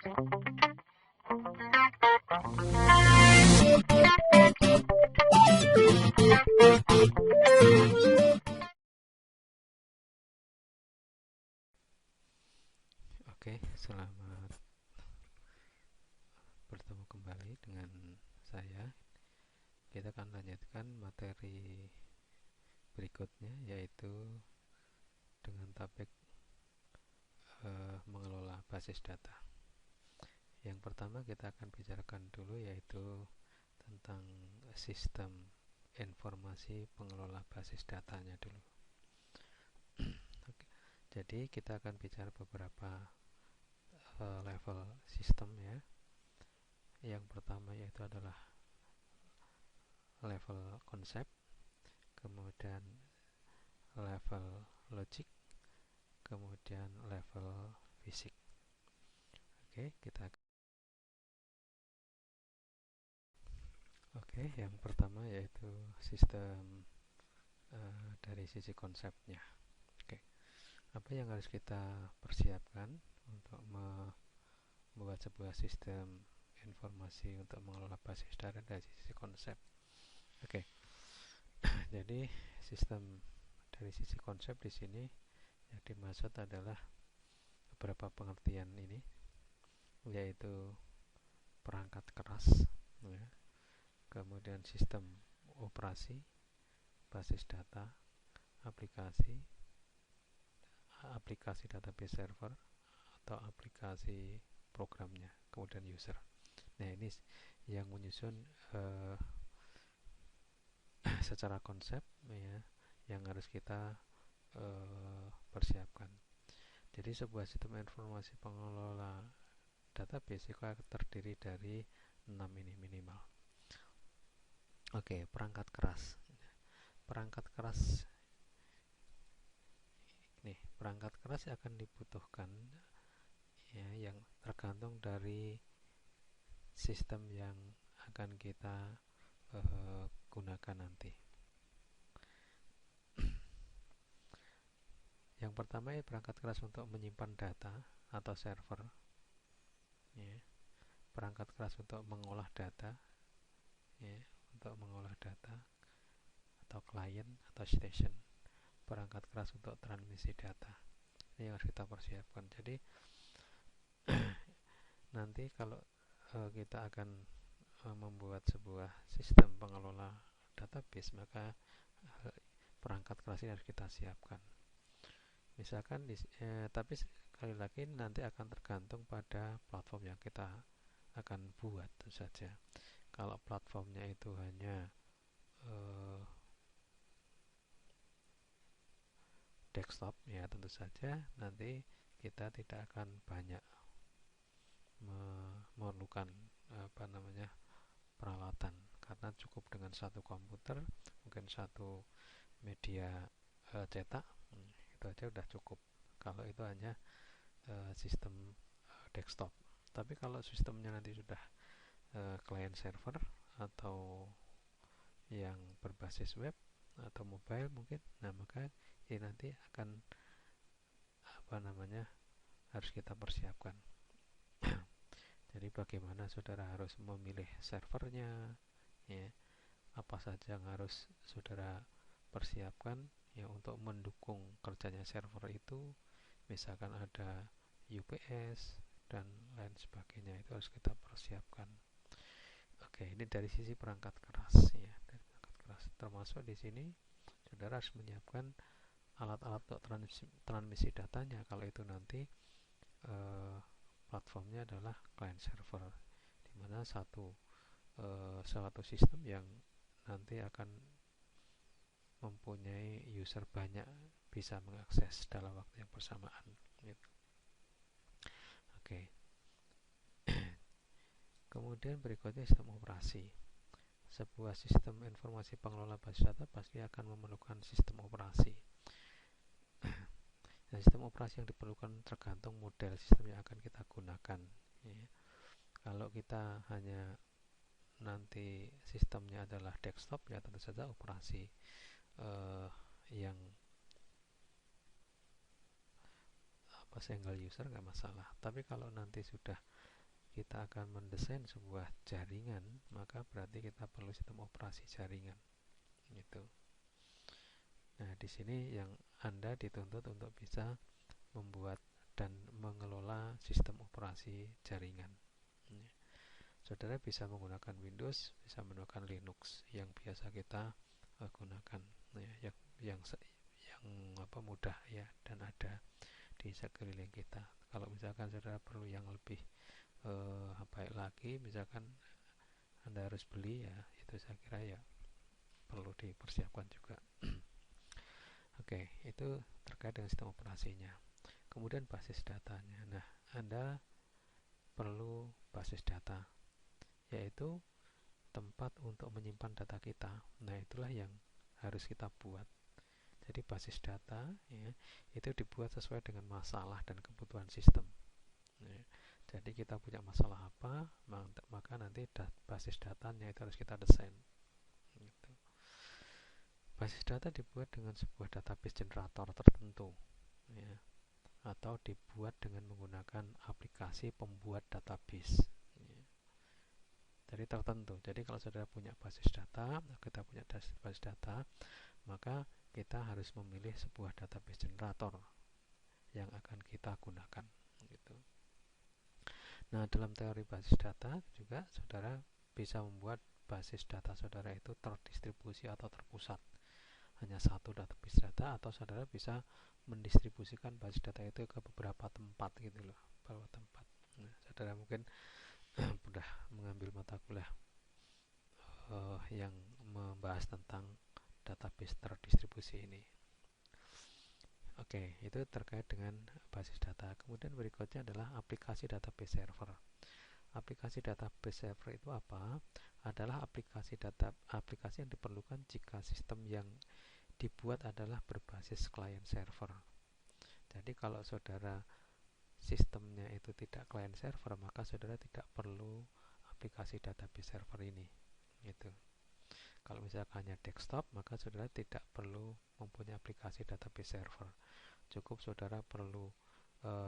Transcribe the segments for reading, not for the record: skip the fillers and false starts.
Oke, selamat bertemu kembali dengan saya. Kita akan lanjutkan materi berikutnya, yaitu dengan topik mengelola basis data. Yang pertama kita akan bicarakan dulu, yaitu tentang sistem informasi pengelola basis datanya dulu. Oke. Jadi kita akan bicara beberapa level sistem ya. Yang pertama yaitu adalah level konsep, kemudian level logik, kemudian level fisik. Yang pertama yaitu sistem dari sisi konsepnya. Apa yang harus kita persiapkan untuk membuat sebuah sistem informasi untuk mengelola basis data dari sisi konsep? Jadi sistem dari sisi konsep di sini yang dimaksud adalah beberapa pengertian ini, yaitu perangkat keras, ya, kemudian sistem operasi, basis data, aplikasi database server atau aplikasi programnya, kemudian user. Nah, ini yang menyusun secara konsep ya, yang harus kita persiapkan. Jadi sebuah sistem informasi pengelola database itu terdiri dari 6 ini minimal. Perangkat keras. Perangkat keras akan dibutuhkan ya, yang tergantung dari sistem yang akan kita gunakan nanti. Yang pertama ya, perangkat keras untuk menyimpan data atau server ya. Perangkat keras untuk mengolah data ya, atau klien atau station. Perangkat keras untuk transmisi data. Ini yang harus kita persiapkan. Jadi nanti kalau kita akan membuat sebuah sistem pengelola database, maka perangkat keras ini harus kita siapkan. Misalkan tapi sekali lagi nanti akan tergantung pada platform yang kita akan buat saja. Kalau platformnya itu hanya desktop ya, tentu saja nanti kita tidak akan banyak memerlukan peralatan, karena cukup dengan satu komputer, mungkin satu media cetak, itu aja udah cukup kalau itu hanya sistem desktop. Tapi kalau sistemnya nanti sudah client server atau yang berbasis web atau mobile mungkin, nah maka ini nanti akan harus kita persiapkan. Jadi bagaimana saudara harus memilih servernya ya, apa saja yang harus saudara persiapkan ya untuk mendukung kerjanya server itu, misalkan ada UPS dan lain sebagainya, itu harus kita persiapkan. Ini dari sisi perangkat keras ya, termasuk di sini saudara harus menyiapkan alat-alat untuk transmisi datanya kalau itu nanti platformnya adalah client server, di mana suatu sistem yang nanti akan mempunyai user banyak bisa mengakses dalam waktu yang bersamaan gitu. Kemudian berikutnya sistem operasi. Sebuah sistem informasi pengelola basis data pasti akan memerlukan sistem operasi. Dan sistem operasi yang diperlukan tergantung model sistem yang akan kita gunakan ya. Kalau kita hanya nanti sistemnya adalah desktop ya, tentu saja operasi yang single user nggak masalah. Tapi kalau nanti sudah kita akan mendesain sebuah jaringan, maka berarti kita perlu sistem operasi jaringan gitu. Nah, di sini yang Anda dituntut untuk bisa membuat dan mengelola sistem operasi jaringan. Saudara bisa menggunakan Windows, bisa menggunakan Linux yang biasa kita gunakan, ya, yang mudah ya, dan ada di sekeliling kita. Kalau misalkan saudara perlu yang lebih baik lagi, misalkan Anda harus beli, ya itu saya kira ya perlu dipersiapkan juga. Oke, itu terkait dengan sistem operasinya. Kemudian basis datanya. Nah, Anda perlu basis data, yaitu tempat untuk menyimpan data kita. Nah, itulah yang harus kita buat. Jadi basis data ya, itu dibuat sesuai dengan masalah dan kebutuhan sistem. Ya, jadi kita punya masalah apa, maka nanti basis datanya itu harus kita desain. Gitu. Basis data dibuat dengan sebuah database generator tertentu, ya, atau dibuat dengan menggunakan aplikasi pembuat database. Ya. Jadi tertentu. Jadi kalau saudara punya basis data, kita punya basis data, maka kita harus memilih sebuah database generator yang akan kita gunakan gitu. Nah, dalam teori basis data juga saudara bisa membuat basis data saudara itu terdistribusi atau terpusat, hanya satu database data, atau saudara bisa mendistribusikan basis data itu ke beberapa tempat gitu loh, beberapa tempat. Nah, saudara mungkin sudah mengambil mata kuliah yang membahas tentang database terdistribusi ini. Oke, itu terkait dengan basis data. Kemudian berikutnya adalah aplikasi database server. Aplikasi database server itu apa? Adalah aplikasi yang diperlukan jika sistem yang dibuat adalah berbasis client server. Jadi kalau saudara sistemnya itu tidak client server, maka saudara tidak perlu aplikasi database server ini. Gitu. Kalau misalkan hanya desktop, maka saudara tidak perlu mempunyai aplikasi database server. Cukup saudara perlu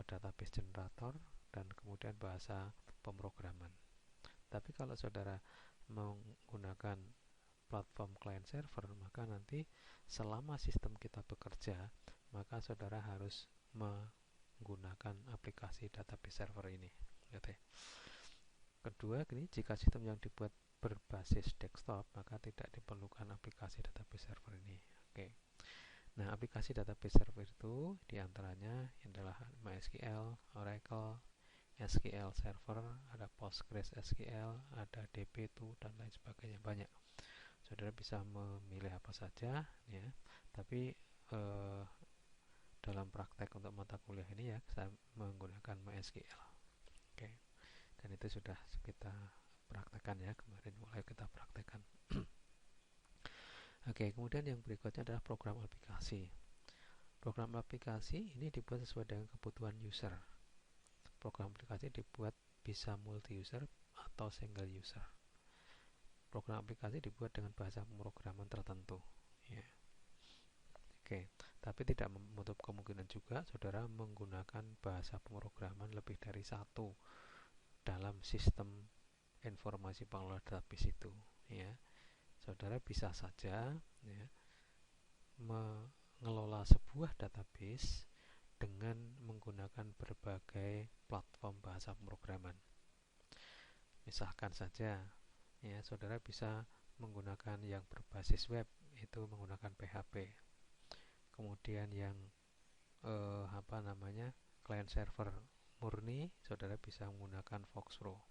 database generator dan kemudian bahasa pemrograman. Tapi kalau saudara menggunakan platform client server, maka nanti selama sistem kita bekerja, maka saudara harus menggunakan aplikasi database server ini. Kedua, jika sistem yang dibuat berbasis desktop, maka tidak diperlukan aplikasi database server ini. Oke. Nah, aplikasi database server itu diantaranya adalah MySQL, Oracle, SQL Server, ada PostgreSQL, ada DB2 dan lain sebagainya, banyak. Saudara bisa memilih apa saja ya, tapi dalam praktek untuk mata kuliah ini ya saya menggunakan MySQL. Oke. Dan itu sudah kita praktekkan ya, kemarin mulai kita praktekkan. Oke, kemudian yang berikutnya adalah program aplikasi. Program aplikasi ini dibuat sesuai dengan kebutuhan user. Program aplikasi dibuat bisa multi-user atau single user. Program aplikasi dibuat dengan bahasa pemrograman tertentu. Ya. Oke, tapi tidak menutup kemungkinan juga saudara menggunakan bahasa pemrograman lebih dari satu dalam sistem informasi pengelola database itu. Ya. Saudara bisa saja ya, mengelola sebuah database dengan menggunakan berbagai platform bahasa pemrograman. Misalkan saja ya, saudara bisa menggunakan yang berbasis web, itu menggunakan PHP. Kemudian yang client server murni, saudara bisa menggunakan Foxpro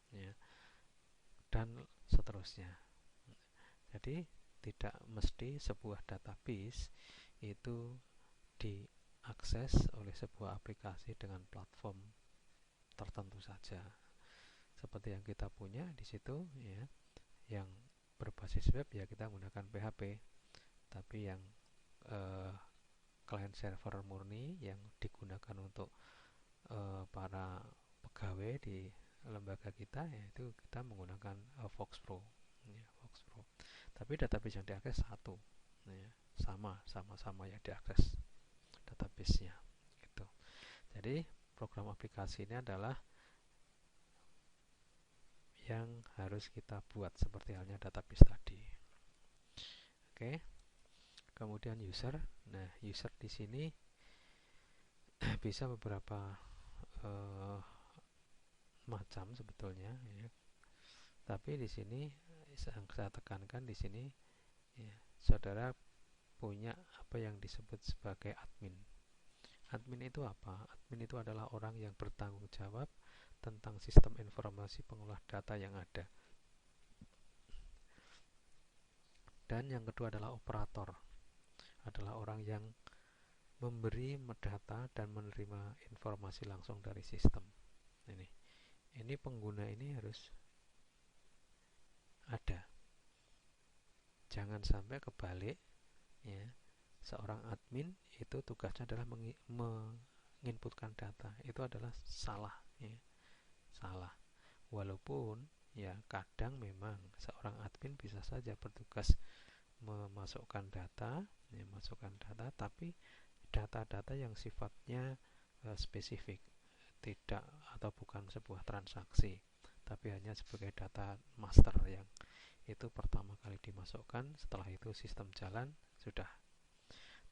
ya, dan seterusnya. Jadi tidak mesti sebuah database itu diakses oleh sebuah aplikasi dengan platform tertentu saja. Seperti yang kita punya di situ ya, yang berbasis web ya kita menggunakan PHP, tapi yang client server murni yang digunakan untuk para pegawai di lembaga kita, yaitu kita menggunakan Foxpro ya, Foxpro. Tapi database yang diakses satu ya, sama-sama ya diakses database-nya gitu. Jadi program aplikasi ini adalah yang harus kita buat seperti halnya database tadi. Oke. Kemudian user. Nah, user di sini bisa beberapa macam sebetulnya ya. Tapi di sini saya tekankan di sini ya, saudara punya apa yang disebut sebagai admin. Admin itu apa? Admin itu adalah orang yang bertanggung jawab tentang sistem informasi pengolah data yang ada. Dan yang kedua adalah operator. Adalah orang yang memberi data dan menerima informasi langsung dari sistem. Ini pengguna ini harus ada. Jangan sampai kebalik ya. Seorang admin itu tugasnya adalah menginputkan data. Itu adalah salah ya. Salah. Walaupun ya kadang memang seorang admin bisa saja bertugas memasukkan data, ya, masukkan data, tapi data-data yang sifatnya spesifik, tidak atau bukan sebuah transaksi, tapi hanya sebagai data master yang itu pertama kali dimasukkan, setelah itu sistem jalan sudah.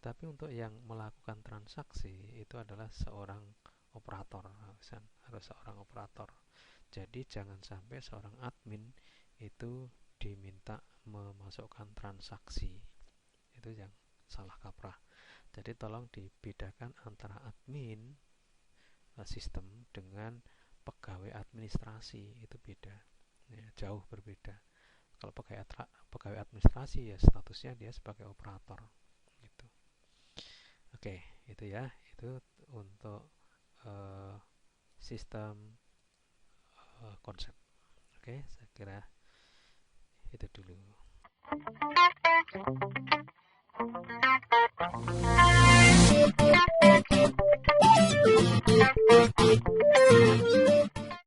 Tapi untuk yang melakukan transaksi itu adalah seorang operator, harus seorang operator. Jadi jangan sampai seorang admin itu diminta memasukkan transaksi, itu yang salah kaprah. Jadi tolong dibedakan antara admin sistem dengan pegawai administrasi, itu beda ya, jauh berbeda. Kalau pegawai administrasi ya statusnya dia sebagai operator gitu. Oke, itu ya, itu untuk sistem konsep. Oke, saya kira itu dulu.